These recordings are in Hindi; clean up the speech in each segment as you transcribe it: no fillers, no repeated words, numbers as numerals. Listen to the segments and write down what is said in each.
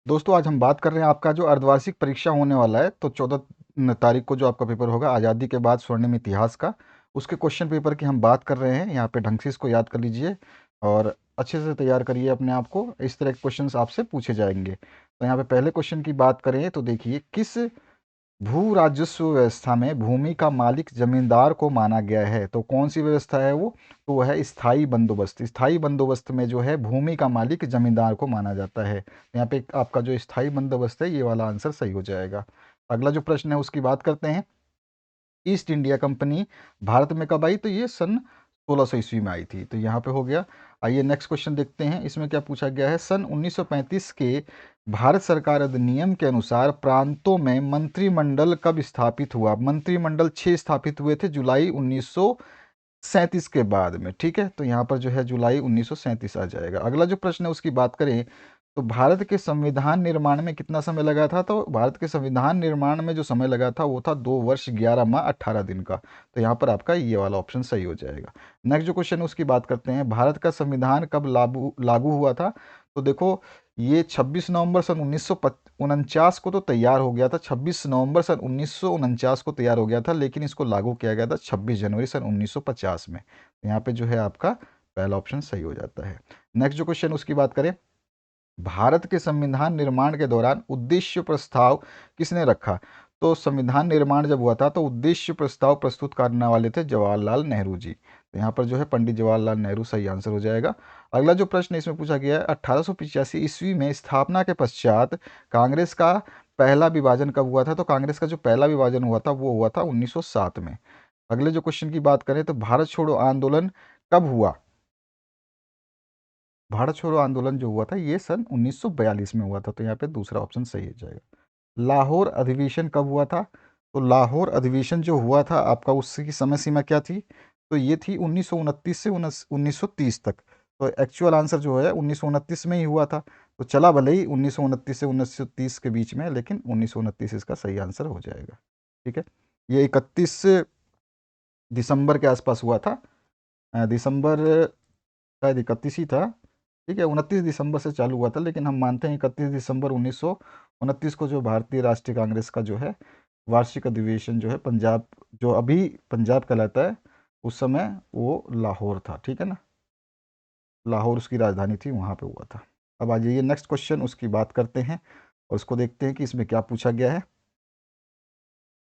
दोस्तों आज हम बात कर रहे हैं आपका जो अर्धवार्षिक परीक्षा होने वाला है। तो 14 तारीख को जो आपका पेपर होगा आज़ादी के बाद स्वर्णिम इतिहास का, उसके क्वेश्चन पेपर की हम बात कर रहे हैं। यहाँ पे ढंग से इसको याद कर लीजिए और अच्छे से तैयार करिए अपने आप को। इस तरह के क्वेश्चंस आपसे पूछे जाएंगे। तो यहाँ पे पहले क्वेश्चन की बात करें तो देखिए, किस भू राजस्व व्यवस्था में भूमि का मालिक जमींदार को माना गया है? तो कौन सी व्यवस्था है वो? तो वो है स्थायी बंदोबस्त। स्थायी बंदोबस्त में जो है भूमि का मालिक जमींदार को माना जाता है। यहाँ पे आपका जो स्थायी बंदोबस्त है ये वाला आंसर सही हो जाएगा। अगला जो प्रश्न है उसकी बात करते हैं। ईस्ट इंडिया कंपनी भारत में कब आई? तो ये सन 1600 ईस्वी में आई थी। तो यहाँ पे हो गया। आइए नेक्स्ट क्वेश्चन देखते हैं, इसमें क्या पूछा गया है। सन 1935 के भारत सरकार अधिनियम के अनुसार प्रांतों में मंत्रिमंडल कब स्थापित हुआ? मंत्रिमंडल 6 स्थापित हुए थे जुलाई 1937 के बाद में। ठीक है, तो यहाँ पर जो है जुलाई 1937 आ जाएगा। अगला जो प्रश्न है उसकी बात करें तो भारत के संविधान निर्माण में कितना समय लगा था? तो भारत के संविधान निर्माण में जो समय लगा था वो था 2 वर्ष 11 माह 18 दिन का। तो यहाँ पर आपका ये वाला ऑप्शन सही हो जाएगा। नेक्स्ट जो क्वेश्चन है उसकी बात करते हैं। भारत का संविधान कब लागू लागू हुआ था? तो देखो, ये 26 नवंबर सन 1949 को तो तैयार हो गया था। 26 नवंबर सन 1949 को तैयार हो गया था, लेकिन इसको लागू किया गया था 26 जनवरी सन 1950 में। तो यहाँ पे जो है आपका पहला ऑप्शन सही हो जाता है। नेक्स्ट जो क्वेश्चन उसकी बात करें, भारत के संविधान निर्माण के दौरान उद्देश्य प्रस्ताव किसने रखा? तो संविधान निर्माण जब हुआ था तो उद्देश्य प्रस्ताव प्रस्तुत करने वाले थे जवाहरलाल नेहरू जी। तो यहाँ पर जो है पंडित जवाहरलाल नेहरू सही आंसर हो जाएगा। अगला जो प्रश्न इसमें पूछा गया है, 1885 ईस्वी में स्थापना के पश्चात कांग्रेस का पहला विभाजन कब हुआ था? तो कांग्रेस का जो पहला विभाजन हुआ था वो हुआ था 1907 में। अगले जो क्वेश्चन की बात करें तो भारत छोड़ो आंदोलन कब हुआ? भारत छोड़ो आंदोलन जो हुआ था ये सन 1942 में हुआ था। तो यहाँ पे दूसरा ऑप्शन सही हो जाएगा। लाहौर अधिवेशन कब हुआ था? तो लाहौर अधिवेशन जो हुआ था आपका उसकी समय सीमा क्या थी? तो ये थी 1929 से 1930 तक। तो एक्चुअल आंसर जो है 1929 में ही हुआ था। तो चला भले ही 1929 से 1930 के बीच में, लेकिन 1929 इसका सही आंसर हो जाएगा। ठीक है, ये 31 दिसंबर के आसपास हुआ था। दिसंबर शायद 31 ही था। ठीक है, 29 दिसंबर से चालू हुआ था, लेकिन हम मानते हैं 31 दिसंबर 1929 को जो भारतीय राष्ट्रीय कांग्रेस का जो है वार्षिक अधिवेशन जो है पंजाब, जो अभी पंजाब कहलाता है, उस समय वो लाहौर था। ठीक है ना, लाहौर उसकी राजधानी थी, वहाँ पे हुआ था। अब आ जाइए नेक्स्ट क्वेश्चन उसकी बात करते हैं और उसको देखते हैं कि इसमें क्या पूछा गया है।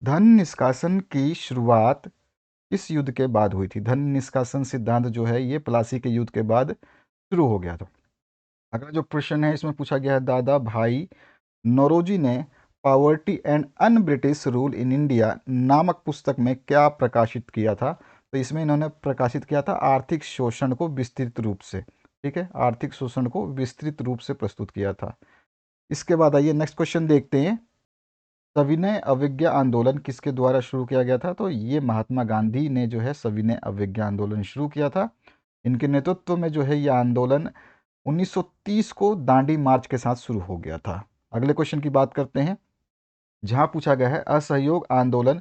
धन निष्कासन की शुरुआत किस युद्ध के बाद हुई थी? धन निष्कासन सिद्धांत जो है ये प्लासी के युद्ध के बाद शुरू हो गया था। अगला जो प्रश्न है इसमें पूछा गया है, दादा भाई नौरोजी ने poverty and un British rule in India नामक पुस्तक में क्या प्रकाशित किया था? तो इसमें इन्होंने प्रकाशित किया था आर्थिक शोषण को विस्तृत रूप से। ठीक है, आर्थिक शोषण को विस्तृत रूप से प्रस्तुत किया था। इसके बाद आइए नेक्स्ट क्वेश्चन देखते हैं। सविनय अवज्ञा आंदोलन किसके द्वारा शुरू किया गया था? तो ये महात्मा गांधी ने जो है सविनय अवज्ञा आंदोलन शुरू किया था। इनके नेतृत्व में जो है ये आंदोलन 1930 को दांडी मार्च के साथ शुरू हो गया था। अगले क्वेश्चन की बात करते हैं, जहां पूछा गया है असहयोग आंदोलन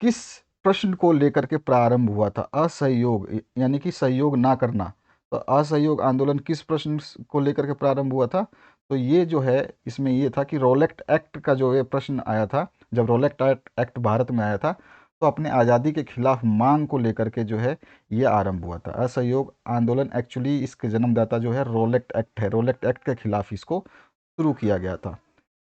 किस प्रश्न को लेकर के प्रारंभ हुआ था? असहयोग यानी कि सहयोग ना करना। तो असहयोग आंदोलन किस प्रश्न को लेकर के प्रारंभ हुआ था? तो ये जो है इसमें ये था कि रोलेक्ट एक्ट का जो ये प्रश्न आया था। जब रोलेक्ट एक्ट भारत में आया था तो अपने आज़ादी के खिलाफ मांग को लेकर के जो है ये आरंभ हुआ था। असहयोग आंदोलन एक्चुअली इसके जन्मदाता जो है रोलेक्ट एक्ट है। रोलेक्ट एक्ट के खिलाफ इसको शुरू किया गया था।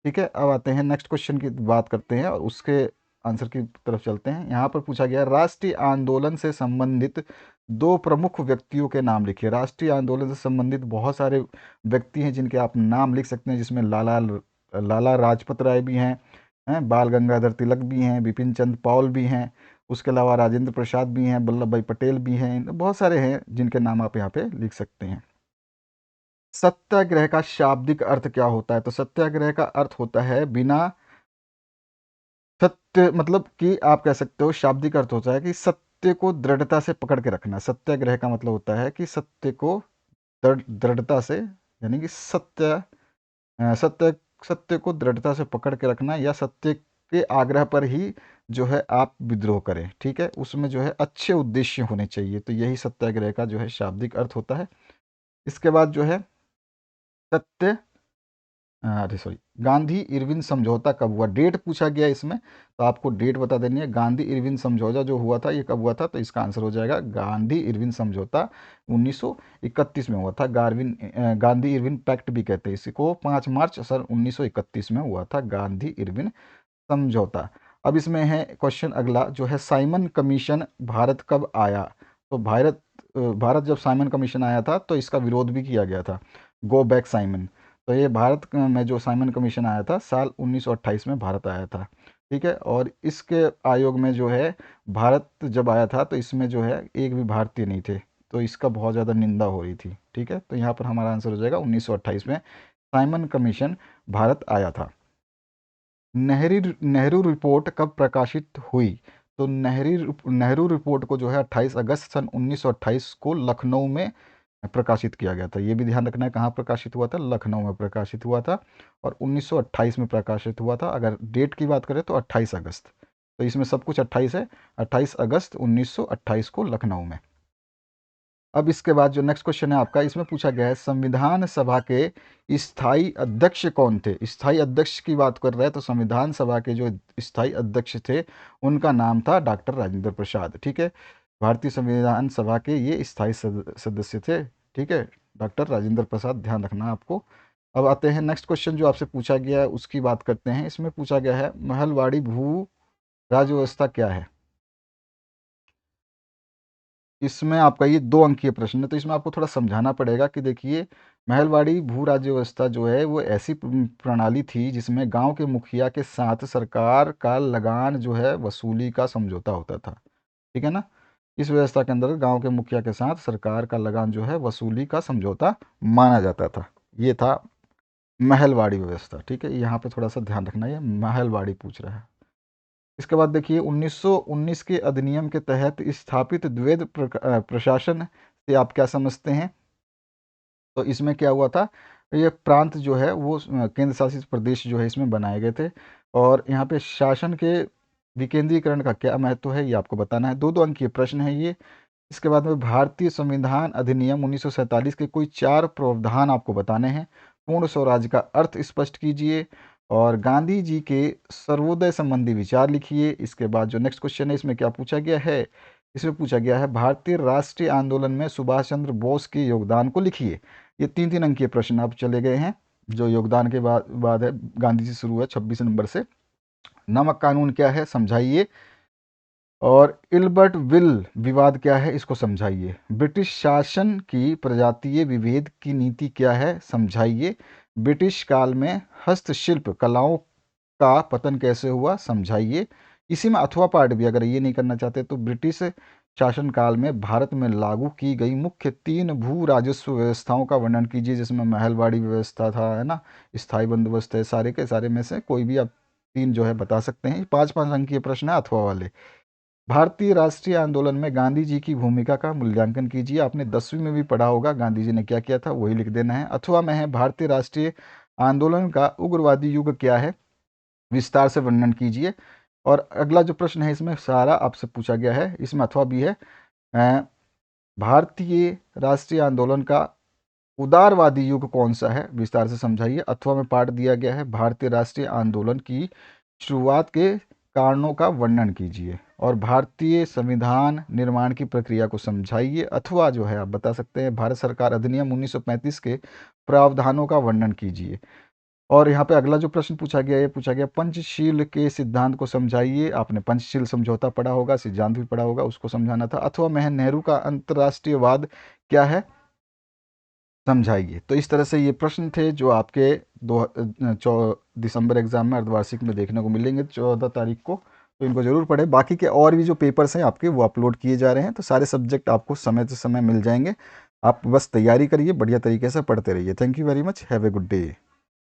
ठीक है, अब आते हैं नेक्स्ट क्वेश्चन की बात करते हैं और उसके आंसर की तरफ चलते हैं। यहाँ पर पूछा गया राष्ट्रीय आंदोलन से संबंधित दो प्रमुख व्यक्तियों के नाम लिखिए। राष्ट्रीय आंदोलन से संबंधित बहुत सारे व्यक्ति हैं जिनके आप नाम लिख सकते हैं, जिसमें लाला लाला लाजपत राय भी हैं बाल गंगाधर तिलक भी हैं, बिपिन चंद्र पॉल भी हैं, उसके अलावा राजेंद्र प्रसाद भी हैं, वल्लभ भाई पटेल भी हैं। बहुत सारे हैं जिनके नाम आप यहाँ पे लिख सकते हैं। सत्याग्रह का शाब्दिक अर्थ क्या होता है? तो सत्याग्रह का अर्थ होता है बिना सत्य, मतलब कि आप कह सकते हो शाब्दिक अर्थ होता है कि सत्य को दृढ़ता से पकड़ के रखना। सत्याग्रह का मतलब होता है कि सत्य को दृढ़ता से, यानी कि सत्य सत्य को दृढ़ता से पकड़ के रखना, या सत्य के आग्रह पर ही जो है आप विद्रोह करें। ठीक है, उसमें जो है अच्छे उद्देश्य होने चाहिए। तो यही सत्याग्रह का जो है शाब्दिक अर्थ होता है। इसके बाद जो है सत्य अरे सॉरी, गांधी इरविन समझौता कब हुआ, डेट पूछा गया इसमें, तो आपको डेट बता देनी है। गांधी इरविन समझौता जो हुआ था ये कब हुआ था, तो इसका आंसर हो जाएगा गांधी इरविन समझौता 1931 में हुआ था। गांधी इरविन पैक्ट भी कहते हैं इसको। 5 मार्च सन 1931 में हुआ था गांधी इरविन समझौता। अब इसमें है क्वेश्चन अगला जो है, साइमन कमीशन भारत कब आया। तो भारत जब साइमन कमीशन आया था तो इसका विरोध भी किया गया था, गो बैक साइमन। तो ये भारत में जो साइमन कमीशन आया था साल 1928 में भारत आया था, ठीक है। और इसके आयोग में जो है, भारत जब आया था तो इसमें जो है एक भी भारतीय नहीं थे, तो इसका बहुत ज़्यादा निंदा हो रही थी, ठीक है। तो यहाँ पर हमारा आंसर हो जाएगा 1928 में साइमन कमीशन भारत आया था। नेहरू रिपोर्ट कब प्रकाशित हुई। तो नेहरू रिपोर्ट को जो है 28 अगस्त सन 1928 को लखनऊ में प्रकाशित किया गया था। ये भी ध्यान रखना है, कहाँ प्रकाशित हुआ था, लखनऊ में प्रकाशित हुआ था, और 1928 में प्रकाशित हुआ था। अगर डेट की बात करें तो 28 अगस्त, तो इसमें सब कुछ 28 है। 28 अगस्त 1928 को लखनऊ में। अब इसके बाद जो नेक्स्ट क्वेश्चन है आपका, इसमें पूछा गया है संविधान सभा के स्थायी अध्यक्ष कौन थे। स्थायी अध्यक्ष की बात कर रहे हैं तो संविधान सभा के जो स्थायी अध्यक्ष थे उनका नाम था डॉक्टर राजेंद्र प्रसाद, ठीक है। भारतीय संविधान सभा के ये स्थायी सदस्य थे, ठीक है, डॉक्टर राजेंद्र प्रसाद, ध्यान रखना आपको। अब आते हैं नेक्स्ट क्वेश्चन जो आपसे पूछा गया है उसकी बात करते हैं। इसमें पूछा गया है महलवाड़ी भू राज्य व्यवस्था क्या है। इसमें आपका ये 2 अंकीय प्रश्न है, तो इसमें आपको थोड़ा समझाना पड़ेगा कि देखिए, महलवाड़ी भू राज्य व्यवस्था जो है वो ऐसी प्रणाली थी जिसमें गांव के मुखिया के साथ सरकार का लगान जो है वसूली का समझौता होता था, ठीक है ना। इस व्यवस्था के अंदर गांव के मुखिया के साथ सरकार का लगान जो है वसूली का समझौता माना जाता था। ये था महलवाड़ी व्यवस्था, ठीक है। यहाँ पे थोड़ा सा ध्यान रखना, ये महलवाड़ी पूछ रहा है। इसके बाद देखिए 1919 के अधिनियम के तहत स्थापित द्वैध प्रशासन से आप क्या समझते हैं। तो इसमें क्या हुआ था, ये प्रांत जो है वो केंद्र शासित प्रदेश जो है इसमें बनाए गए थे। और यहाँ पे शासन के विकेंद्रीकरण का क्या महत्व है ये आपको बताना है। 2 अंकीय प्रश्न है ये। इसके बाद में भारतीय संविधान अधिनियम 1947 के कोई 4 प्रावधान आपको बताने हैं। पूर्ण स्वराज का अर्थ स्पष्ट कीजिए, और गांधी जी के सर्वोदय संबंधी विचार लिखिए। इसके बाद जो नेक्स्ट क्वेश्चन है इसमें क्या पूछा गया है, इसमें पूछा गया है भारतीय राष्ट्रीय आंदोलन में सुभाष चंद्र बोस के योगदान को लिखिए। ये 3 अंकीय प्रश्न अब चले गए हैं, जो योगदान के बाद है, गांधी जी शुरू है 26 नंबर से। नमक कानून क्या है समझाइए, और इल्बर्ट विल विवाद क्या है इसको समझाइए। ब्रिटिश शासन की प्रजातीय विभेद की नीति क्या है समझाइए। ब्रिटिश काल में हस्तशिल्प कलाओं का पतन कैसे हुआ समझाइए। इसी में अथवा पार्ट भी अगर ये नहीं करना चाहते तो ब्रिटिश शासनकाल में भारत में लागू की गई मुख्य 3 भू राजस्व व्यवस्थाओं का वर्णन कीजिए, जिसमें महलवाड़ी व्यवस्था था, है ना, स्थायी बंदोबस्त है, सारे के सारे में से कोई भी आप 3 जो है बता सकते हैं। 5-5 अंक के प्रश्न है अथवा वाले। भारतीय राष्ट्रीय आंदोलन में गांधी जी की भूमिका का मूल्यांकन कीजिए। आपने 10वीं में भी पढ़ा होगा गांधी जी ने क्या किया था, वही लिख देना है। अथवा में है भारतीय राष्ट्रीय आंदोलन का उग्रवादी युग क्या है, विस्तार से वर्णन कीजिए। और अगला जो प्रश्न है इसमें सारा आपसे पूछा गया है, इसमें अथवा भी है। भारतीय राष्ट्रीय आंदोलन का उदारवादी युग कौन सा है, विस्तार से समझाइए। अथवा में पाठ दिया गया है भारतीय राष्ट्रीय आंदोलन की शुरुआत के कारणों का वर्णन कीजिए, और भारतीय संविधान निर्माण की प्रक्रिया को समझाइए। अथवा जो है आप बता सकते हैं भारत सरकार अधिनियम 1935 के प्रावधानों का वर्णन कीजिए। और यहाँ पे अगला जो प्रश्न पूछा गया, ये पूछा गया पंचशील के सिद्धांत को समझाइए। आपने पंचशील समझौता पढ़ा होगा, सिद्धांत भी पढ़ा होगा, उसको समझाना था। अथवा में है नेहरू का अंतर्राष्ट्रीयवाद क्या है समझाइए। तो इस तरह से ये प्रश्न थे जो आपके 2 दिसंबर एग्जाम में अर्धवार्षिक में देखने को मिलेंगे 14 तारीख को। तो इनको जरूर पढ़ें। बाकी के और भी जो पेपर्स हैं आपके वो अपलोड किए जा रहे हैं, तो सारे सब्जेक्ट आपको समय से समय मिल जाएंगे। आप बस तैयारी करिए, बढ़िया तरीके से पढ़ते रहिए। Thank you very much, have a good day.